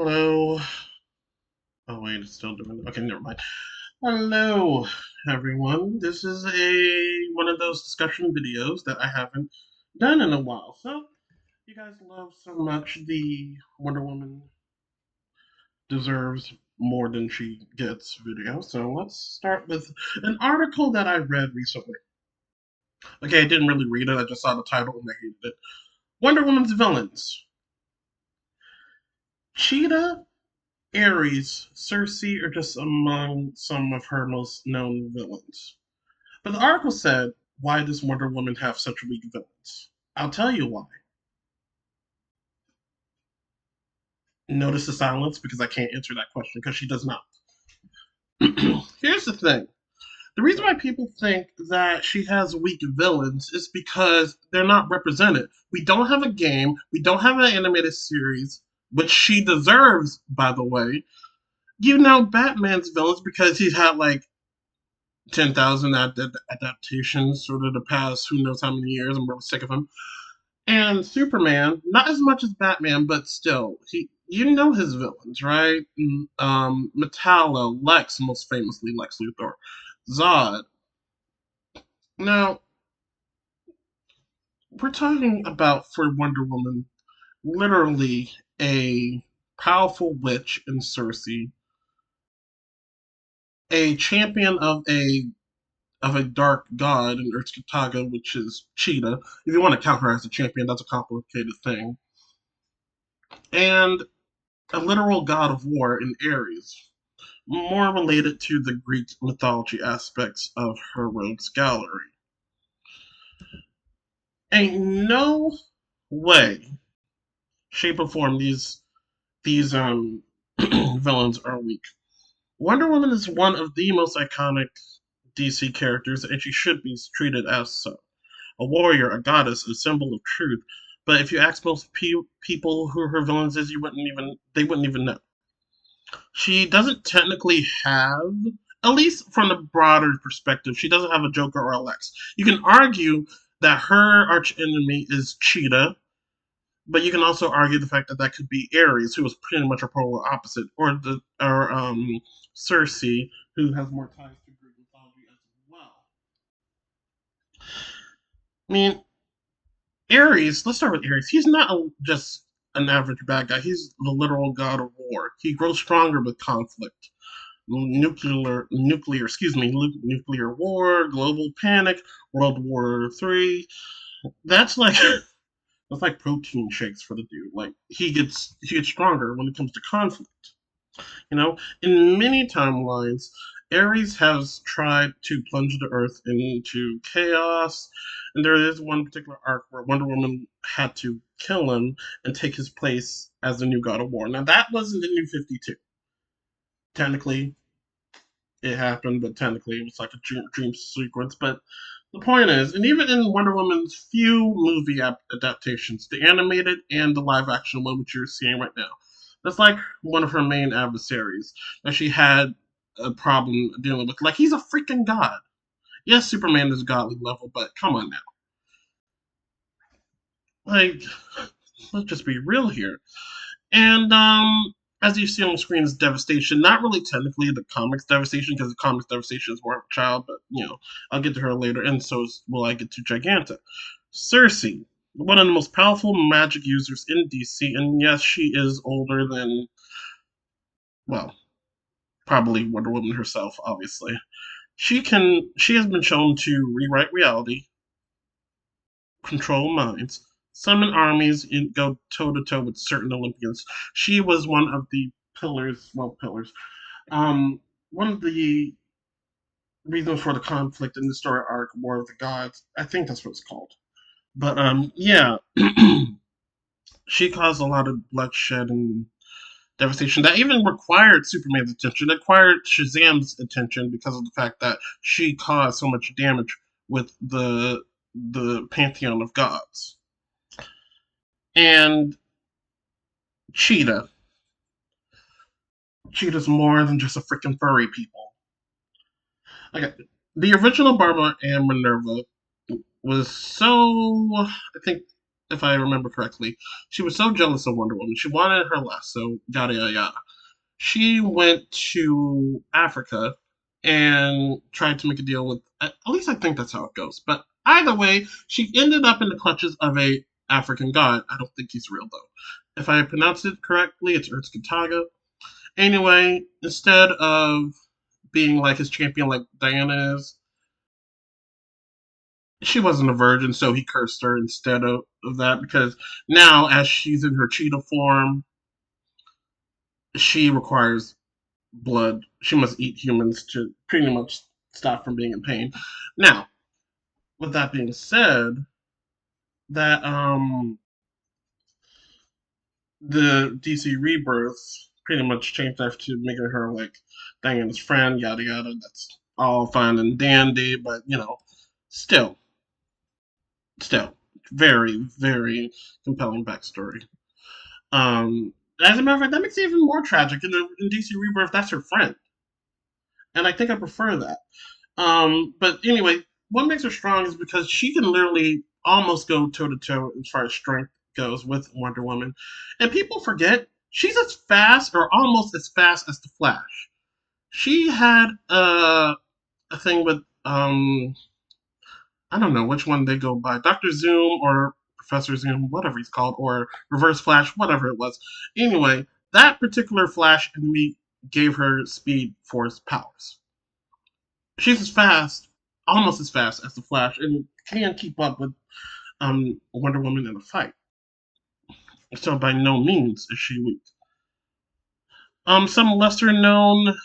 Hello. Oh wait, it's still doing. Okay, never mind. Hello, everyone. This is a one of those discussion videos that I haven't done in a while. So you guys love so much the Wonder Woman deserves more than she gets video. So let's start with an article that I read recently. Okay, I didn't really read it. I just saw the title and I hated it. Wonder Woman's villains: Cheetah, Ares, Circe are just among some of her most known villains. But the article said, why does Wonder Woman have such weak villains? I'll tell you why. Notice the silence because I can't answer that question because she does not. Here's the thing. The reason why people think that she has weak villains is because they're not represented. We don't have a game, we don't have an animated series, which she deserves, by the way. You know Batman's villains because he's had like 10,000 adaptations sort of the past who knows how many years. I'm really sick of him. And Superman, not as much as Batman, but still, you know his villains, right? Metallo, Lex, most famously Lex Luthor, Zod. Now, we're talking about for Wonder Woman, literally a powerful witch in Circe, a champion of a dark god in Urtkataga, which is Cheetah. If you want to count her as a champion, that's a complicated thing. And a literal god of war in Ares, more related to the Greek mythology aspects of her rogues gallery. Ain't no way, shape, or form these villains are weak. Wonder Woman is one of the most iconic DC characters, and she should be treated as so. A warrior, a goddess, a symbol of truth. But if you ask most people who her villains is, they wouldn't even know. She doesn't technically have, at least from the broader perspective, she doesn't have a Joker or a Lex. You can argue that her arch enemy is Cheetah, but you can also argue the fact that that could be Ares, who is pretty much a polar opposite, or Circe, who has more ties to Greek mythology as well. I mean, Ares. Let's start with Ares. He's not just an average bad guy. He's the literal god of war. He grows stronger with conflict. Nuclear war, global panic, World War III. That's like that's like protein shakes for the dude. Like he gets stronger when it comes to conflict. You know, in many timelines, Ares has tried to plunge the Earth into chaos, and there is one particular arc where Wonder Woman had to kill him and take his place as the new God of War. Now that was in the New 52. Technically, it happened, but technically it was like a dream sequence. But the point is, and even in Wonder Woman's few movie adaptations, the animated and the live action one, which you're seeing right now, that's like one of her main adversaries that she had a problem dealing with. Like, he's a freaking god. Yes, Superman is godly level, but come on now. Like, let's just be real here. And as you see on the screen is Devastation. Not really technically the comics Devastation, because the comics Devastation is more of a child, but you know, I'll get to her later, and so will I get to Giganta. Circe, one of the most powerful magic users in DC, and yes, she is older than, well, probably Wonder Woman herself, obviously. She has been shown to rewrite reality, control minds, summon armies, and go toe to toe with certain Olympians. She was one of the pillars. Um, One of the reasons for the conflict in the story arc, War of the Gods. I think that's what it's called. But yeah, she caused a lot of bloodshed and devastation that even required Superman's attention. It required Shazam's attention because of the fact that she caused so much damage with the pantheon of gods. And Cheetah. Cheetah's more than just a freaking furry people. Okay, the original Barbara and Minerva was so, I think, if I remember correctly. She was so jealous of Wonder Woman. She wanted her lasso, yada yada yada. She went to Africa and tried to make a deal with. At least I think that's how it goes. But either way, she ended up in the clutches of a African god. I don't think he's real though. If I pronounced it correctly, it's Ertzkataga. Anyway, instead of being like his champion like Diana is, she wasn't a virgin, so he cursed her instead of that because now, as she's in her cheetah form, she requires blood. She must eat humans to pretty much stop from being in pain. Now, with that being said, that the DC Rebirth pretty much changed after making her like Diana's friend, yada yada. That's all fine and dandy, but still, still, very, very compelling backstory. As a matter of fact, that makes it even more tragic. In DC Rebirth, that's her friend, and I think I prefer that. But anyway, what makes her strong is because she can literally almost go toe to toe as far as strength goes with Wonder Woman, and people forget she's as fast or almost as fast as the Flash. She had a thing with I don't know which one they go by, Doctor Zoom or Professor Zoom, whatever he's called, or Reverse Flash, whatever it was. Anyway, that particular Flash enemy gave her Speed Force powers. She's as fast, almost as fast as the Flash, and can keep up with Wonder Woman in a fight. So by no means is she weak. Some lesser known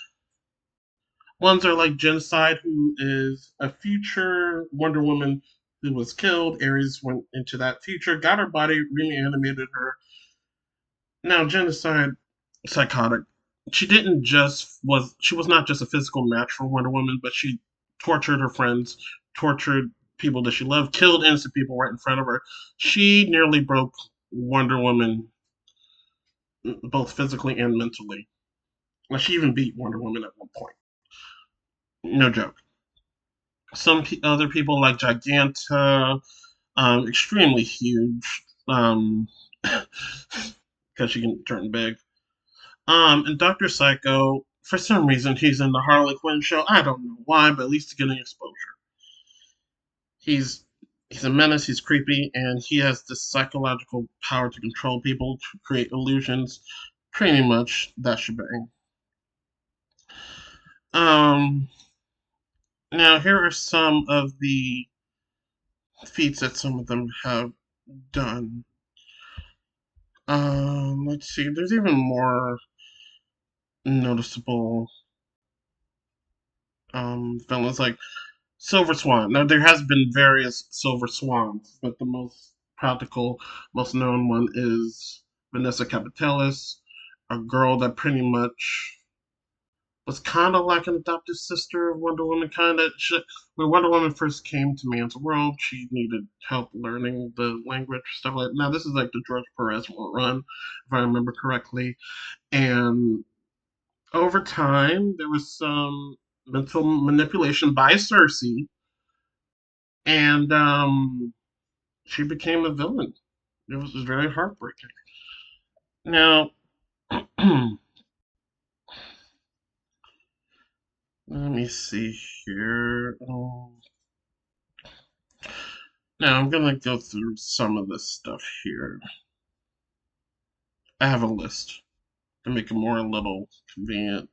ones are like Genocide, who is a future Wonder Woman who was killed. Ares went into that future, got her body, reanimated her. Now Genocide, psychotic. She was not just a physical match for Wonder Woman, but she tortured her friends, tortured people that she loved, killed innocent people right in front of her. She nearly broke Wonder Woman both physically and mentally. Like she even beat Wonder Woman at one point. No joke. Other people like Giganta, extremely huge, because she can turn big. And Doctor Psycho, for some reason, he's in the Harley Quinn show. I don't know why, but at least he's getting exposure. He's he's a menace. He's creepy, and he has this psychological power to control people, to create illusions. Pretty much that shebang. Um, Now here are some of the feats that some of them have done. Let's see. There's even more noticeable villains like Silver Swan. Now there has been various Silver Swans, but the most practical, most known one is Vanessa Capitelis, a girl that pretty much was kind of like an adopted sister of Wonder Woman. Kind of, when Wonder Woman first came to man's world, she needed help learning the language, stuff like that. Now this is like the George Perez run, if I remember correctly, and over time there was some mental manipulation by Cersei, and she became a villain. It was very heartbreaking. Now, let me see here. Now I'm gonna go through some of this stuff here. I have a list to make it more a little convenient.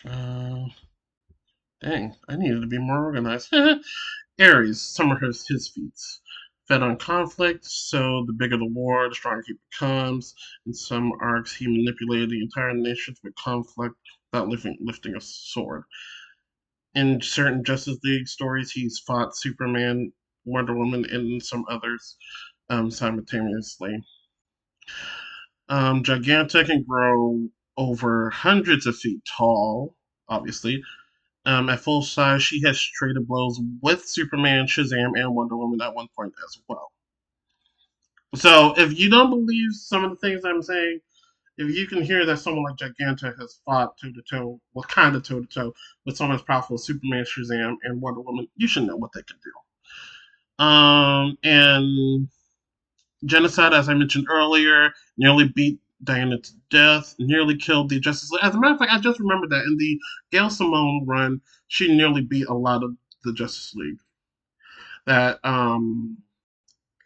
Uh, Dang, I needed to be more organized. Ares, some of his feats. Fed on conflict, so the bigger the war, the stronger he becomes. In some arcs, he manipulated the entire nation with conflict without lifting a sword. In certain Justice League stories, he's fought Superman, Wonder Woman, and some others simultaneously. Giganta can grow over hundreds of feet tall, obviously. At full size, she has traded blows with Superman, Shazam, and Wonder Woman at one point as well. So, if you don't believe some of the things I'm saying, if you can hear that someone like Giganta has fought toe to toe, well, kind of toe to toe, with someone as powerful as Superman, Shazam, and Wonder Woman, you should know what they can do. And Genocide, as I mentioned earlier, nearly beat Diana to death, nearly killed the Justice League. As a matter of fact, I just remembered that in the Gail Simone run, she nearly beat a lot of the Justice League. That I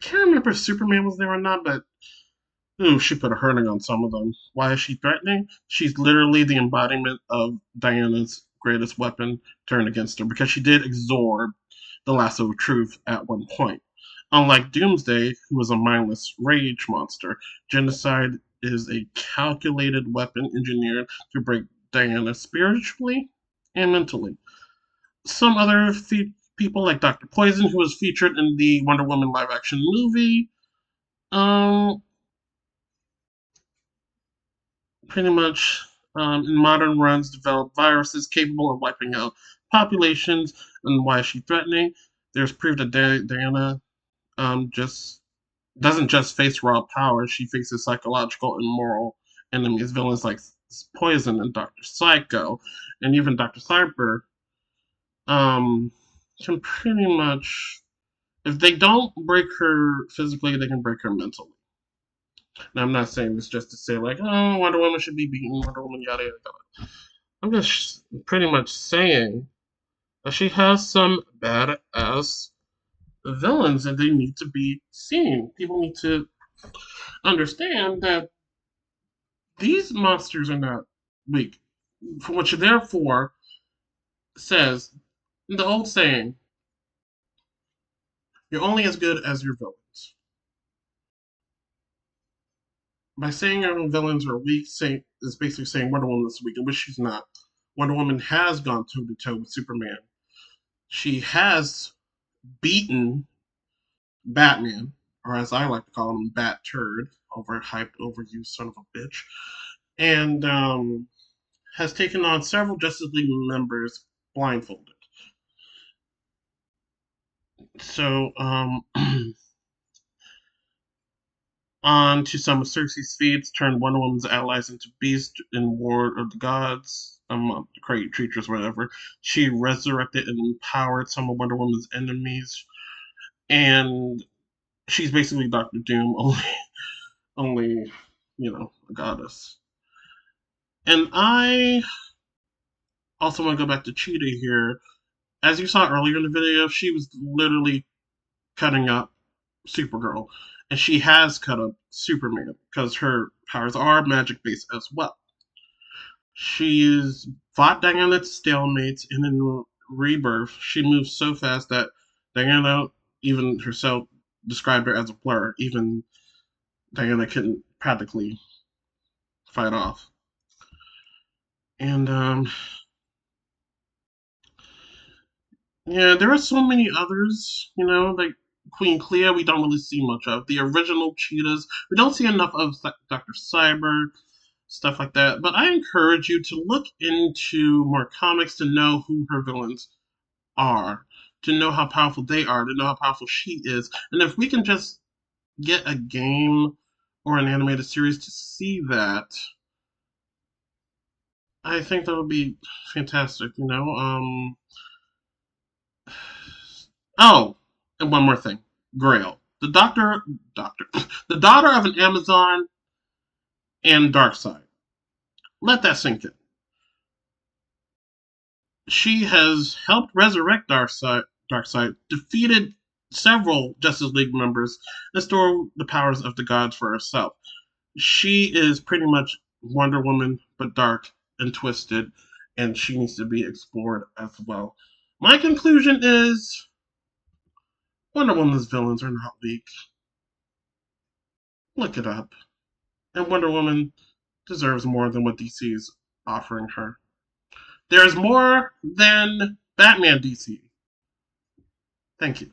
can't remember if Superman was there or not, but ooh, she put a hurting on some of them. Why is she threatening? She's literally the embodiment of Diana's greatest weapon turned against her because she did absorb the lasso of truth at one point. Unlike Doomsday, who was a mindless rage monster, Genocide is a calculated weapon engineered to break Diana spiritually and mentally. Some other people, like Dr. Poison, who was featured in the Wonder Woman live action movie, um, pretty much in modern runs develop viruses capable of wiping out populations. And why is she threatening? There's proof that Diana just doesn't just face raw power; she faces psychological and moral enemies, villains like Poison and Doctor Psycho, and even Doctor Cyber. Um, can pretty much, if they don't break her physically, they can break her mentally. Now, I'm not saying this just to say like, oh, Wonder Woman should be beaten, Wonder Woman, yada yada yada. I'm just pretty much saying that she has some badass villains and they need to be seen. People need to understand that these monsters are not weak. For what you're there for says the old saying, you're only as good as your villains. By saying your villains are weak, is basically saying Wonder Woman is weak, in which she's not. Wonder Woman has gone toe to toe with Superman. She has beaten Batman, or as I like to call him, Bat Turd, overhyped, overused son of a bitch, and has taken on several Justice League members blindfolded. So, on to some of Cersei's feats, turned Wonder Woman's allies into Beast in War of the Gods, creatures, whatever. She resurrected and empowered some of Wonder Woman's enemies, and she's basically Doctor Doom, only a goddess. And I also want to go back to Cheetah here. As you saw earlier in the video, she was literally cutting up Supergirl, and she has cut up Superman because her powers are magic based as well. She's fought Diana at stalemates, and in Rebirth, she moves so fast that Diana, even herself, described her as a blur. Even Diana couldn't practically fight off. And yeah, there are so many others, like Queen Clea, we don't really see much of. The original Cheetahs, we don't see enough of Dr. Cyber, stuff like that. But I encourage you to look into more comics to know who her villains are, to know how powerful they are, to know how powerful she is. And if we can just get a game or an animated series to see that, I think that would be fantastic. Oh, and one more thing. Grail. Doctor, the daughter of an Amazon and Darkseid. Let that sink in. She has helped resurrect Darkseid, defeated several Justice League members, and stored the powers of the gods for herself. She is pretty much Wonder Woman, but dark and twisted, and she needs to be explored as well. My conclusion is Wonder Woman's villains are not weak. Look it up. And Wonder Woman deserves more than what DC is offering her. There's more than Batman DC. Thank you.